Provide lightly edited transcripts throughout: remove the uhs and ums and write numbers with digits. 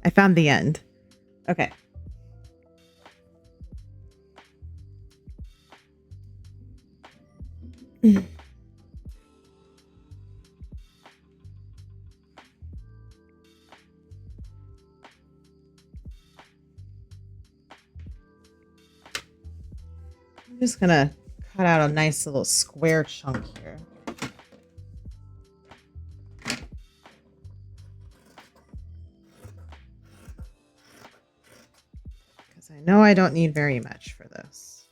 I found the end. Okay. I'm just gonna cut out a nice little square chunk here. Because I know I don't need very much for this.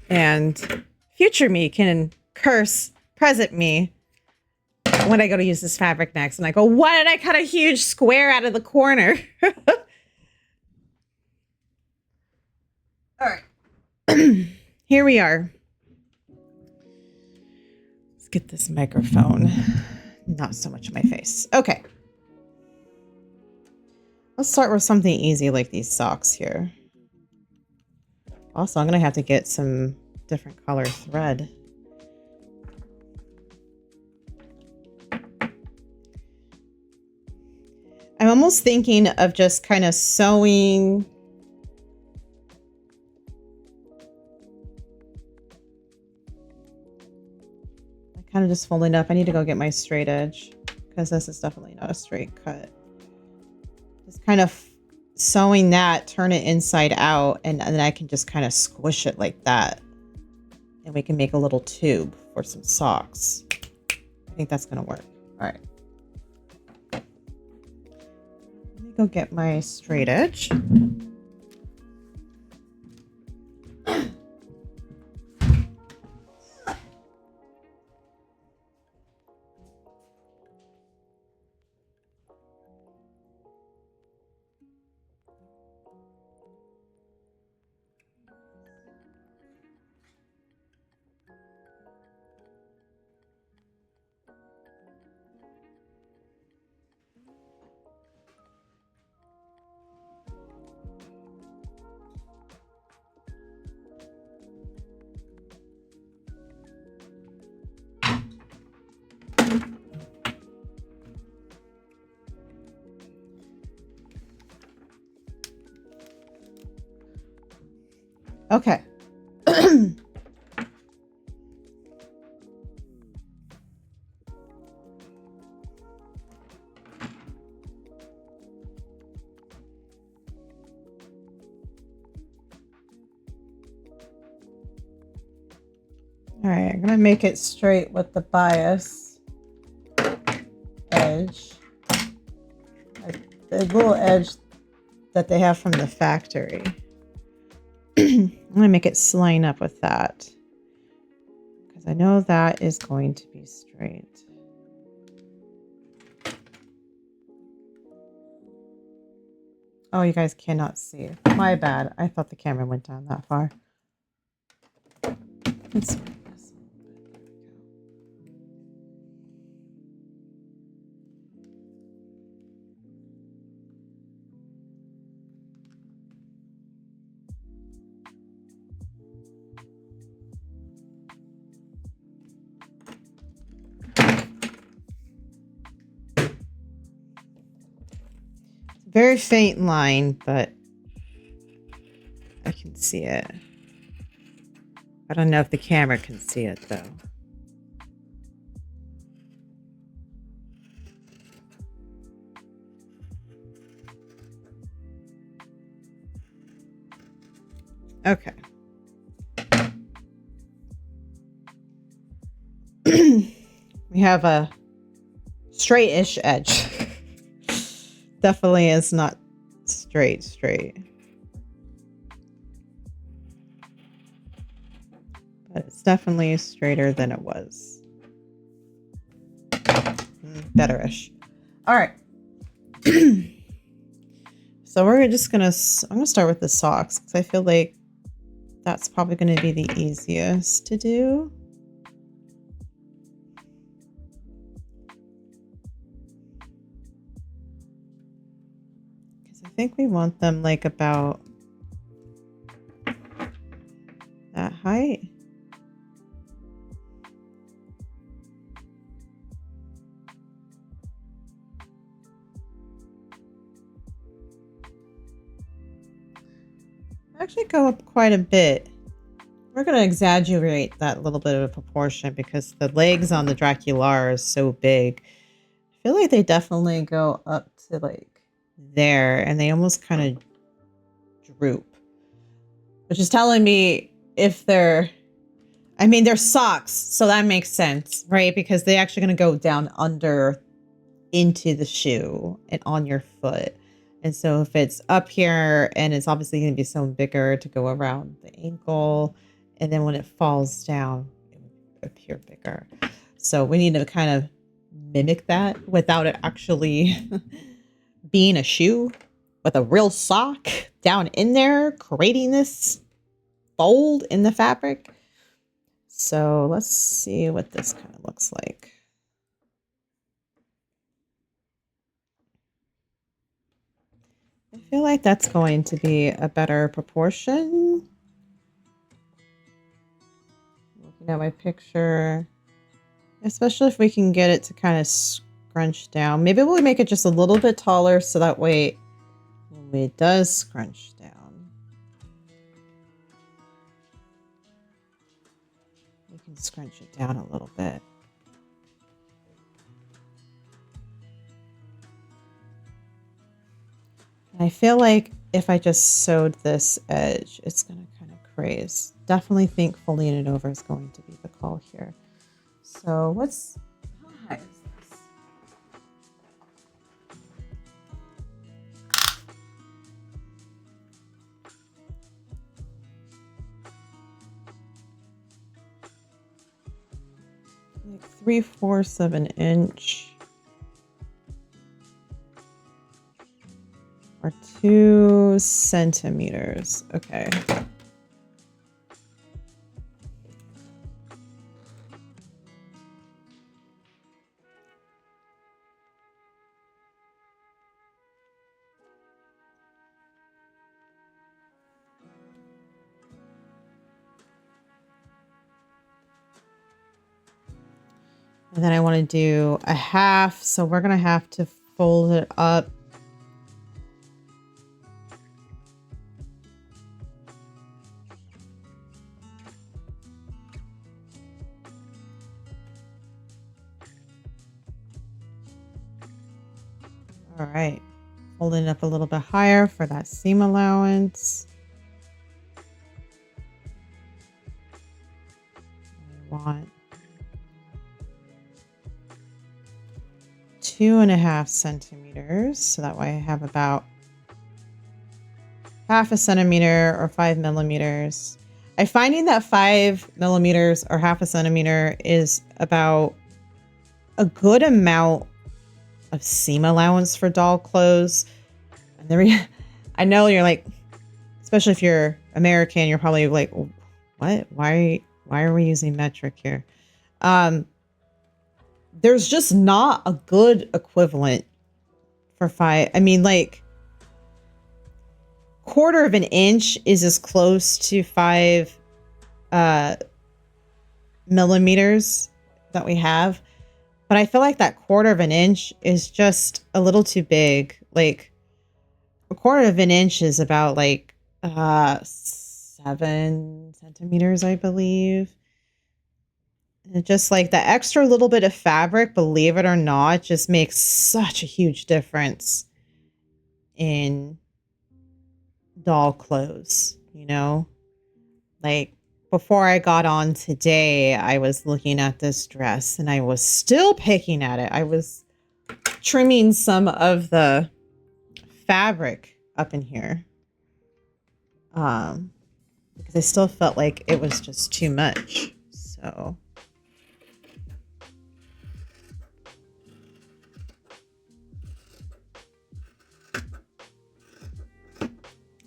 And future me can curse present me when I go to use this fabric next. And I go, why did I cut a huge square out of the corner? All right. Here we are. Let's get this microphone not so much in my face. Okay. Let's start with something easy like these socks here. Also, I'm going to have to get some different color thread. I'm almost thinking of just kind of sewing kind of just folding up. I need to go get my straight edge because this is definitely not a straight cut. Just kind of sewing that, turn it inside out, and then I can just kind of squish it like that. And we can make a little tube for some socks. I think that's going to work. All right. Let me go get my straight edge. Okay. All right, I'm gonna make it straight with the bias edge. The little edge that they have from the factory. I'm gonna make it line up with that because I know that is going to be straight. Oh, you guys cannot see. My bad. I thought the camera went down that far. Let's see. Very faint line, but I can see it. I don't know if the camera can see it though. Okay. We have a straight-ish edge. Definitely is not straight. But it's definitely straighter than it was. Better-ish. All right. So we're just gonna, I'm gonna start with the socks because I feel like that's probably gonna be the easiest to do. Because I think we want them like about that height. actually go up quite a bit. We're going to exaggerate that little bit of a proportion because the legs on the Dracular is so big. I feel like they definitely go up to like there and they almost kind of droop. Which is telling me if they're, I mean, they're socks, so that makes sense, right? Because they're actually going to go down under into the shoe and on your foot. And so if it's up here and it's obviously going to be so bigger to go around the ankle, and then when it falls down, it would appear bigger. So we need to kind of mimic that without it actually being a shoe, with a real sock down in there, creating this fold in the fabric. So let's see what this kind of looks like. I feel like that's going to be a better proportion. Looking at my picture, especially if we can get it to kind of scrunch down. Maybe we'll make it just a little bit taller so that way when it does scrunch down, we can scrunch it down a little bit. And I feel like if I just sewed this edge, it's going to kind of craze. Definitely think folding it over is going to be the call here. So how high is this? Like 3/4 of an inch. Or 2 centimeters. Okay. And then I want to do a half. So we're going to have to fold it up. All right, folding it up a little bit higher for that seam allowance. I want 2.5 centimeters. So that way I have about 1/2 centimeter or 5 millimeters. I'm finding that 5 millimeters or 1/2 centimeter is about a good amount of seam allowance for doll clothes. And I know you're like, especially if you're American, you're probably like, what? Why are we using metric here? There's just not a good equivalent for 5. I mean, like 1/4 of an inch is as close to 5 millimeters that we have. But I feel like that 1/4 of an inch is just a little too big. Like 1/4 of an inch is about like 7 centimeters, I believe. And just like the extra little bit of fabric, believe it or not, just makes such a huge difference in doll clothes, you know? Like before I got on today, I was looking at this dress and I was still picking at it. I was trimming some of the fabric up in here. Because I still felt like it was just too much. So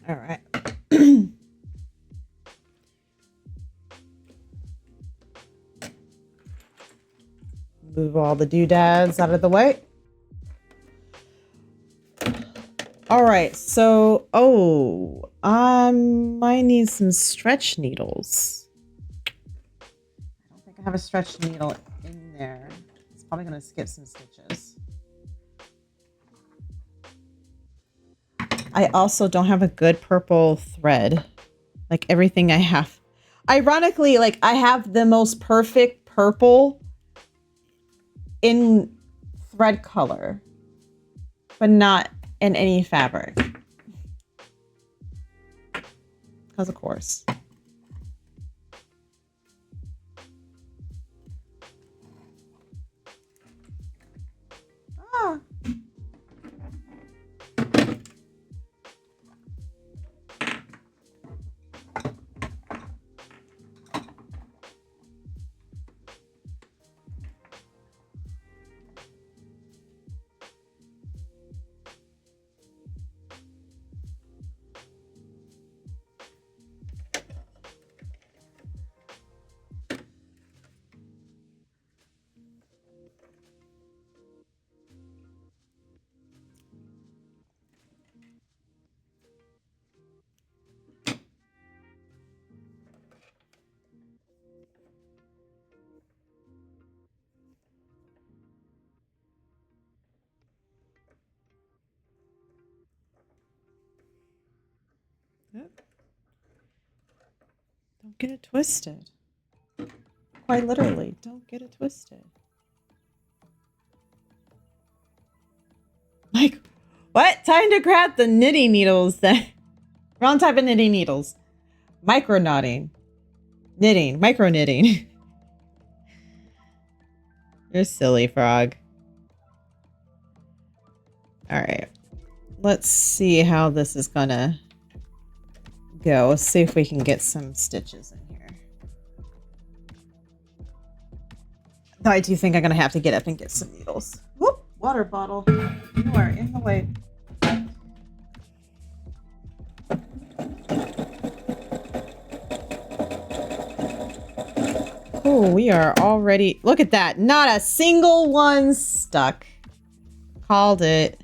all right. Move all the doodads out of the way. All right, so I need some stretch needles. I don't think I have a stretch needle in there. It's probably gonna skip some stitches. I also don't have a good purple thread. Like everything I have. Ironically, like I have the most perfect purple in thread color, but not in any fabric. Because of course. Ah. Don't get it twisted. Quite literally, don't get it twisted. Like, what? Time to grab the knitting needles then. Wrong type of knitting needles. Micro knotting. Knitting. Micro knitting. You're silly, frog. Alright. Let's see how this is gonna go. Let's see if we can get some stitches in here. Though I do think I'm gonna have to get up and get some needles. Whoop! Water bottle. You are in the way. Oh, we are already... Look at that. Not a single one stuck. Called it.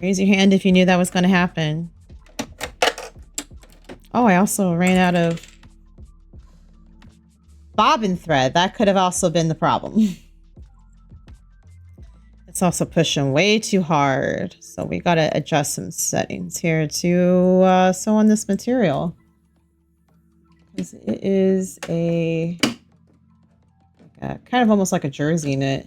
Raise your hand if you knew that was going to happen. Oh, I also ran out of bobbin thread. That could have also been the problem. It's also pushing way too hard. So we got to adjust some settings here to sew on this material. Because it is a kind of almost like a jersey knit.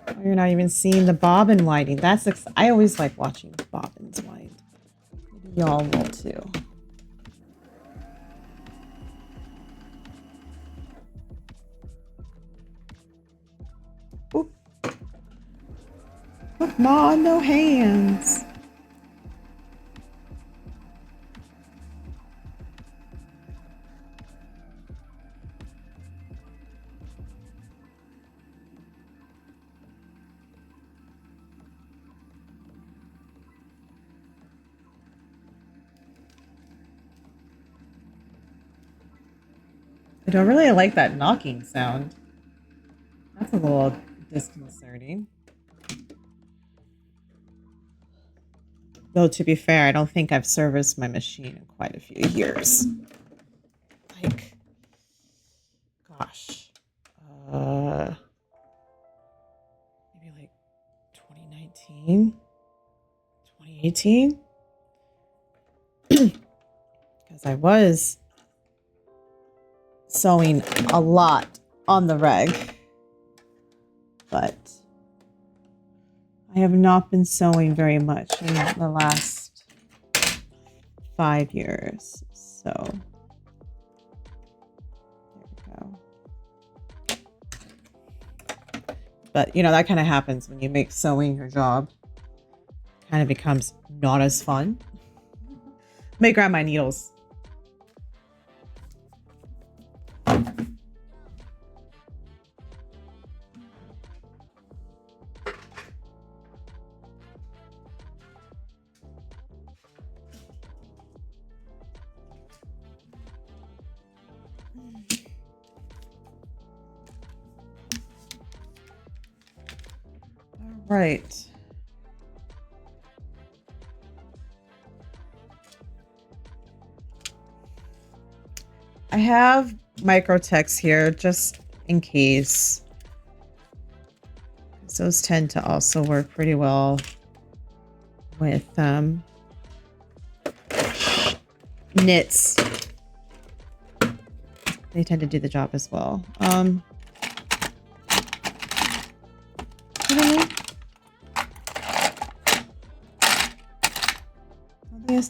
Oh, you're not even seeing the bobbin winding. I always like watching bobbins wind. Maybe y'all will too. Oop. Look, Ma, no hands. I don't really like that knocking sound. That's a little disconcerting. Though, to be fair, I don't think I've serviced my machine in quite a few years. Like, gosh. Maybe like 2019? 2018? Because I was sewing a lot on the reg, but I have not been sewing very much in the last 5 years. So there we go. But you know, that kind of happens when you make sewing your job. Kind of becomes not as fun. Let me grab my needles. All right. I have micro text here just in case. because those tend to also work pretty well with knits. They tend to do the job as well. Really? Yes,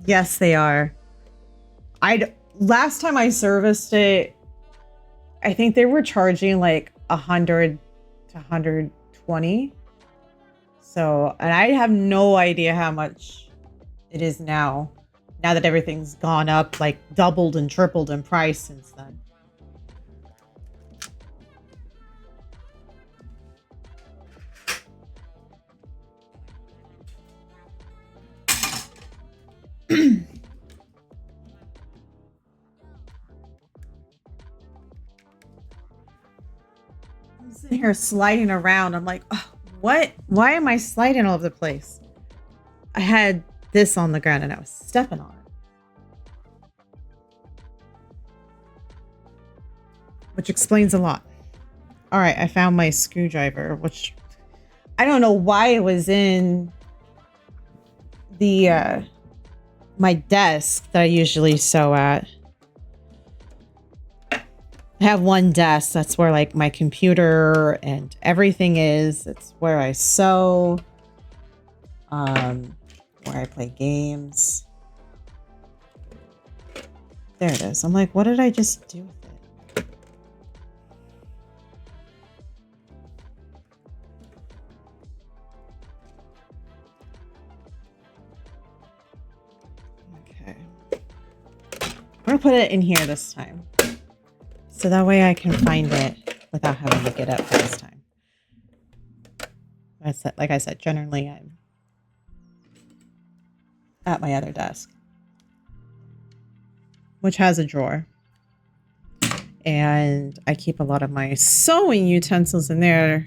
yes, they are. Last time I serviced it, I think they were charging like 100 to 120. So, and I have no idea how much it is now. Now that everything's gone up, like doubled and tripled in price since then. I'm sitting here sliding around. I'm like, oh, what? Why am I sliding all over the place? I had this on the ground and I was stepping on it. Which explains a lot. All right, I found my screwdriver, which I don't know why it was in the my desk that I usually sew at. I have one desk that's where like my computer and everything is. It's where I sew, where I play games. There it is. I'm like, what did I just do with it? Okay. I'm gonna put it in here this time. So that way I can find it without having to get up this time. Like I said, generally I'm at my other desk, which has a drawer. And I keep a lot of my sewing utensils in there.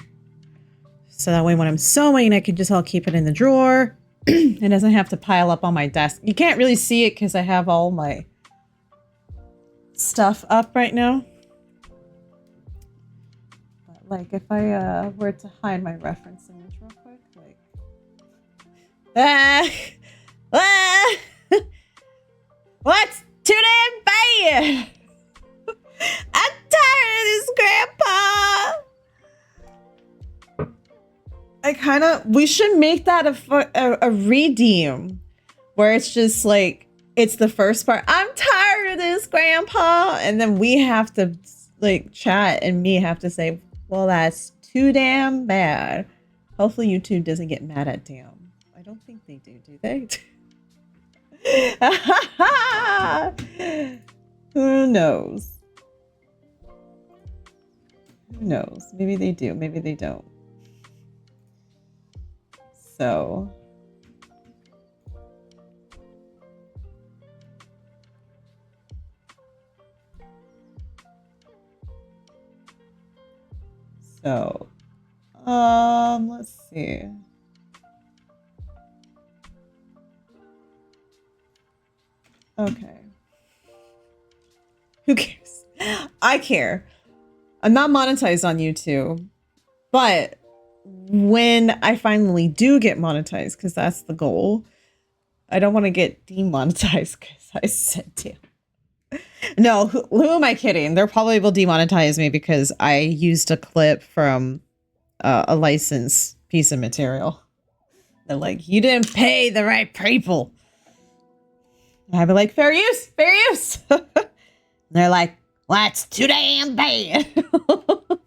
So that way when I'm sewing, I can just all keep it in the drawer. It doesn't have to pile up on my desk. You can't really see it because I have all my stuff up right now. Like if I were to hide my reference image real quick, like what's too damn bad? I'm tired of this, Grandpa. We should make that a redeem where it's just like it's the first part. I'm tired of this, Grandpa, and then we have to like chat and me have to say, well, that's too damn bad. Hopefully YouTube doesn't get mad at damn. I don't think they do they? Who knows? Who knows? Maybe they do. Maybe they don't. So. So, let's see. Okay. Who cares? I care. I'm not monetized on YouTube, but when I finally do get monetized, because that's the goal, I don't want to get demonetized because I said damn. No, who am I kidding? They probably will demonetize me because I used a clip from a licensed piece of material. They're like, you didn't pay the right people. And I'd be like, fair use, fair use. They're like, well, that's too damn bad. All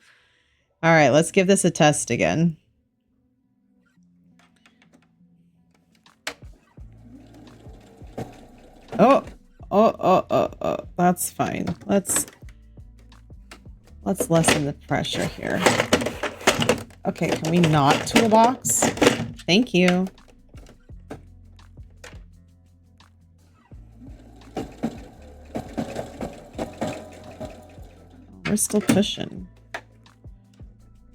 right, let's give this a test again. Oh. That's fine. Let's lessen the pressure here. Okay, can we not toolbox? Thank you. We're still pushing.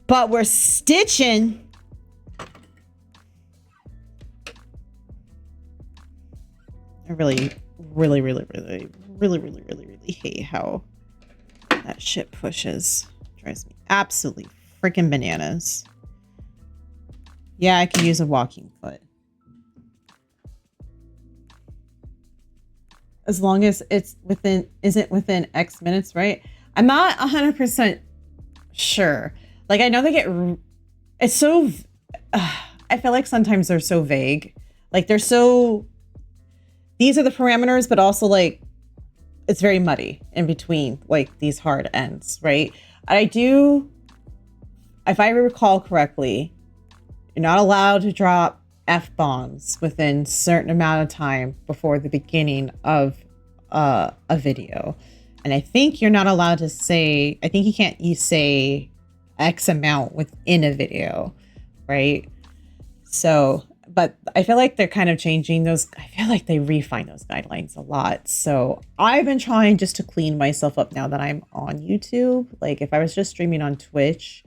But we're stitching. I really, really, really, really, really, really, really, really hate how that shit pushes. Drives me absolutely freaking bananas. Yeah, I could use a walking foot. As long as it's within, isn't within X minutes, right? I'm not 100% sure. Like, I know they get, it's so, I feel like sometimes they're so vague. Like, they're so, these are the parameters, but also like, it's very muddy in between like these hard ends, right? I do, if I recall correctly, you're not allowed to drop F-bombs within a certain amount of time before the beginning of a video. And I think you're not allowed to say, I think you say X amount within a video, right? So, but I feel like they're kind of changing those. I feel like they refine those guidelines a lot. So I've been trying just to clean myself up now that I'm on YouTube. Like if I was just streaming on Twitch,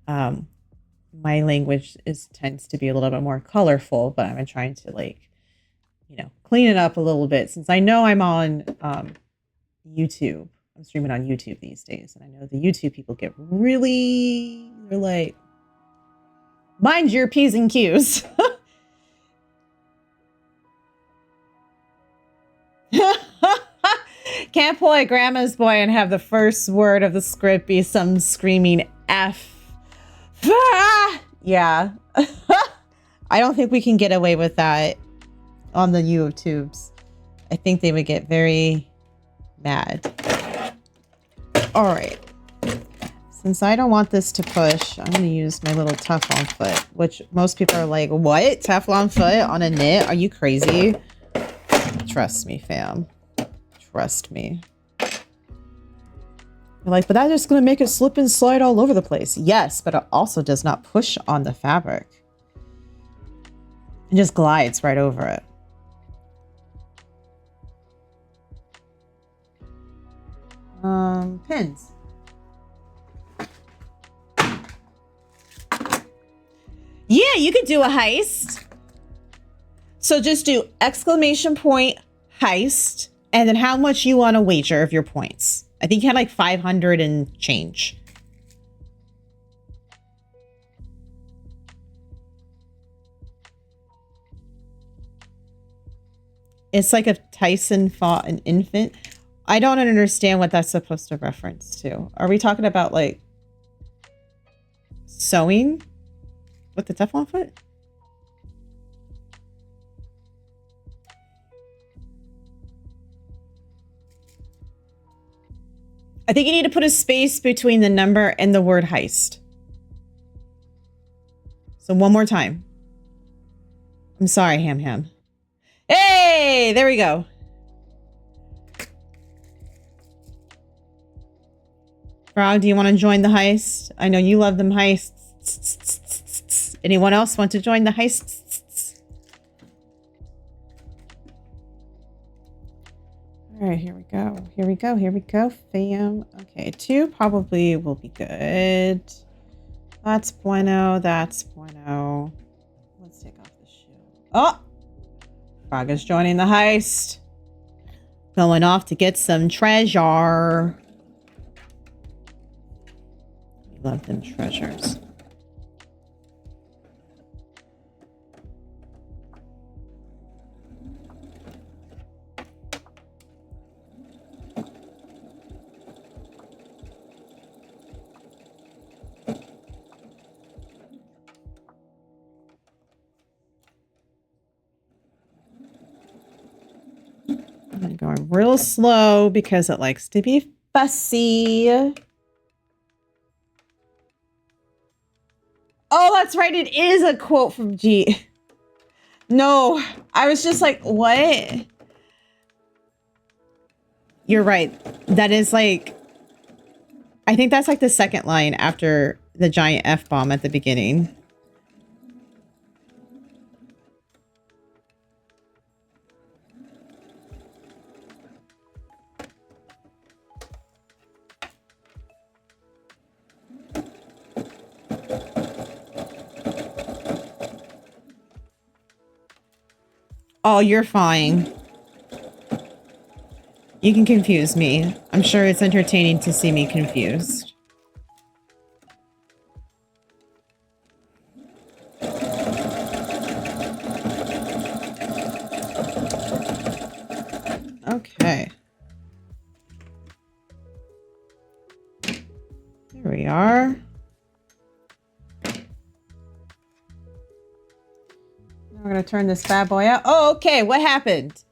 my language tends to be a little bit more colorful, but I've been trying to like, you know, clean it up a little bit since I know I'm on YouTube. I'm streaming on YouTube these days. And I know the YouTube people get really, they're like, mind your P's and Q's. Can't play Grandma's Boy and have the first word of the script be some screaming F. Yeah. I don't think we can get away with that on the YouTubes. I think they would get very mad. All right. Since I don't want this to push, I'm going to use my little Teflon foot, which most people are like, what? Teflon foot on a knit? Are you crazy? Trust me, fam. Trust me. You're like, but that's just going to make it slip and slide all over the place. Yes, but it also does not push on the fabric. It just glides right over it. Pins. Yeah, you could do a heist. So just do exclamation point heist and then how much you want to wager of your points. I think you had like 500 and change. It's like if Tyson fought an infant. I don't understand what that's supposed to reference to. Are we talking about like sewing with the Teflon foot? I think you need to put a space between the number and the word heist. So one more time. I'm sorry, Ham Ham. Hey, there we go. Frog, do you want to join the heist? I know you love them heists. Anyone else want to join the heists? All right, here we go. Here we go. Here we go, fam. Okay, 2 probably will be good. That's bueno. That's bueno. Let's take off the shoe. Oh! Frog is joining the heist. Going off to get some treasure. We love them treasures. I'm going real slow because it likes to be fussy. Oh, that's right. It is a quote from G. No, I was just like, what? You're right. That is like, I think that's like the second line after the giant F-bomb at the beginning. Oh, you're fine. You can confuse me. I'm sure it's entertaining to see me confused. Okay. There we are. Now we're gonna turn this bad boy out. Oh, okay. What happened?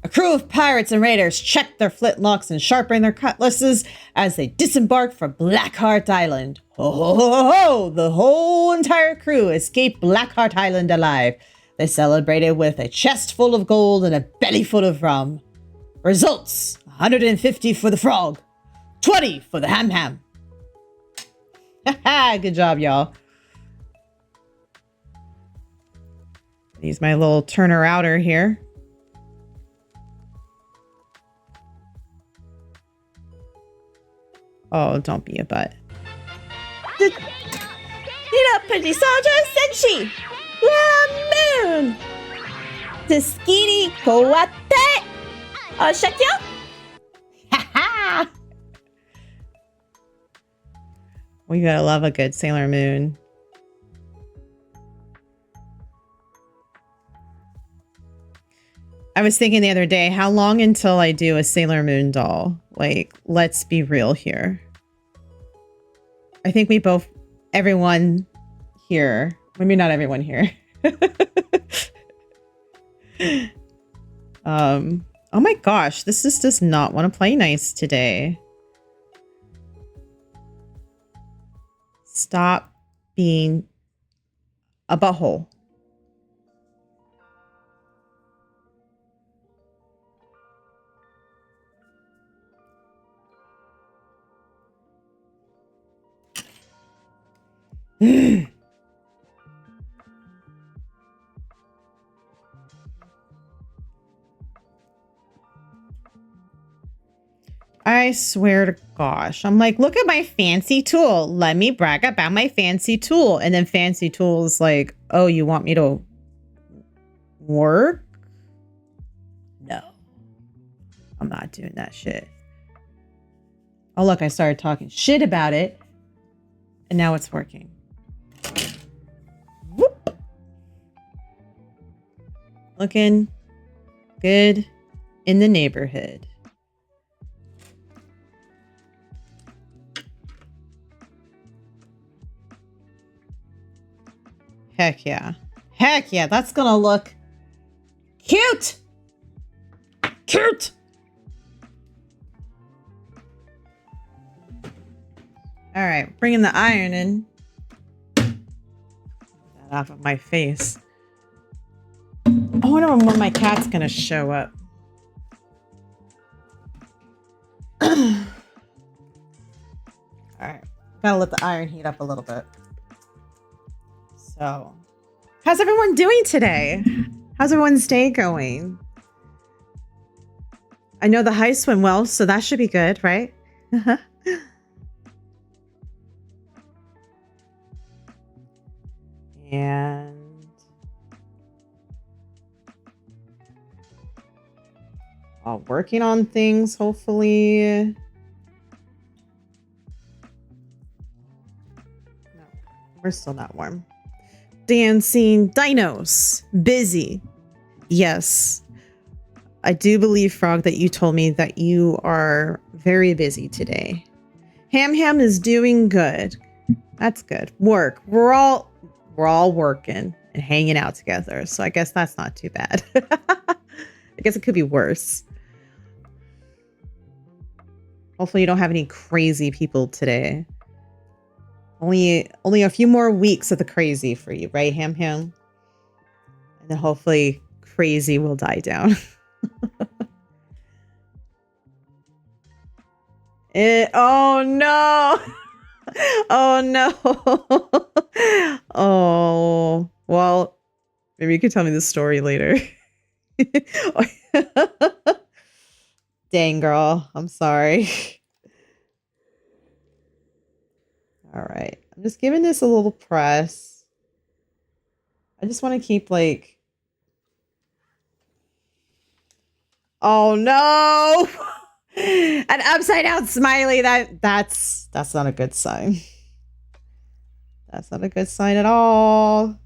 A crew of pirates and raiders checked their flintlocks and sharpened their cutlasses as they disembarked from Blackheart Island. Ho, ho, ho, ho, ho! The whole entire crew escaped Blackheart Island alive. They celebrated with a chest full of gold and a belly full of rum. Results: 150 for the frog, 20 for the ham. Haha, good job, y'all. Use my little turner outer here. Oh, don't be a butt. Get up, pretty soldier, said she. Yeah, moon. Tuskini kowate. Oh, shakyo. Ha ha. We gotta love a good Sailor Moon. I was thinking the other day, how long until I do a Sailor Moon doll? Like, let's be real here. I think we both, everyone here, maybe not everyone here. Oh my gosh, this just does not want to play nice today. Stop being a butthole. I swear to gosh. I'm like, look at my fancy tool. Let me brag about my fancy tool. And then fancy tool is like, oh, you want me to work? No. I'm not doing that shit. Oh, look, I started talking shit about it. And now it's working. Whoop. Looking good in the neighborhood. Heck yeah. Heck yeah, that's gonna look cute! Cute! Alright, bringing the iron in. Get that off of my face. I wonder when my cat's gonna show up. Alright, gotta let the iron heat up a little bit. So, how's everyone doing today? How's everyone's day going? I know the heist went well, so that should be good, right? And working on things, hopefully. No, we're still not warm. Dancing, dinos, busy. Yes, I do believe, Frog, that you told me that you are very busy today. Ham is doing good. That's good. Work. We're all working and hanging out together. So I guess that's not too bad. I guess it could be worse. Hopefully you don't have any crazy people today. Only a few more weeks of the crazy for you, right, Ham? And then hopefully crazy will die down. Oh no. Oh no. Oh, well, maybe you could tell me the story later. Dang, girl. I'm sorry. All right. I'm just giving this a little press. I just want to keep like... Oh no! An upside down smiley. That's not a good sign. That's not a good sign at all.